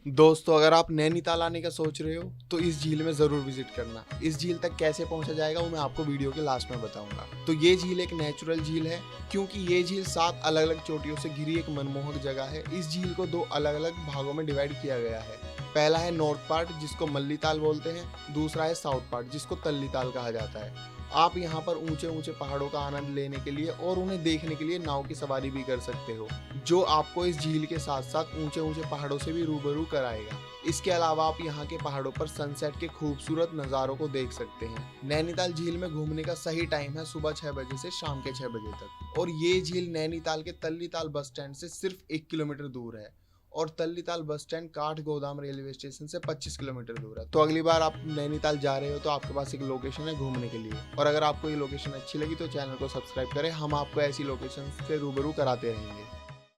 दोस्तों, अगर आप नैनीताल आने का सोच रहे हो तो इस झील में ज़रूर विजिट करना। इस झील तक कैसे पहुंचा जाएगा वो मैं आपको वीडियो के लास्ट में बताऊंगा। तो ये झील एक नेचुरल झील है, क्योंकि ये झील 7 अलग-अलग चोटियों से घिरी एक मनमोहक जगह है। इस झील को 2 अलग-अलग भागों में डिवाइड किया गया है। पहला है नॉर्थ पार्ट, जिसको मल्लीताल बोलते हैं। दूसरा है साउथ पार्ट, जिसको तल्लीताल कहा जाता है। आप यहाँ पर ऊंचे-ऊंचे पहाड़ों का आनंद लेने के लिए और उन्हें देखने के लिए नाव की सवारी भी कर सकते हो, जो आपको इस झील के साथ-साथ ऊंचे-ऊंचे पहाड़ों से भी रूबरू कराएगा। इसके अलावा आप यहाँ के पहाड़ों पर सनसेट के खूबसूरत नज़ारों को देख सकते हैं। नैनीताल झील में घूमने का सही टाइम है सुबह 6 बजे से शाम के 6 बजे तक, और ये झील नैनीताल के तल्लीताल बस स्टैंड से सिर्फ 1 किलोमीटर दूर है, और Tallital bus stand Kathgodam railway station से 25 किलोमीटर दूर है। तो अगली बार आप नैनीताल जा रहे हो तो आपके पास एक लोकेशन है घूमने के लिए। और अगर आपको ये लोकेशन अच्छी लगी तो चैनल को सब्सक्राइब करें, हम आपको ऐसी लोकेशन से रूबरू कराते रहेंगे।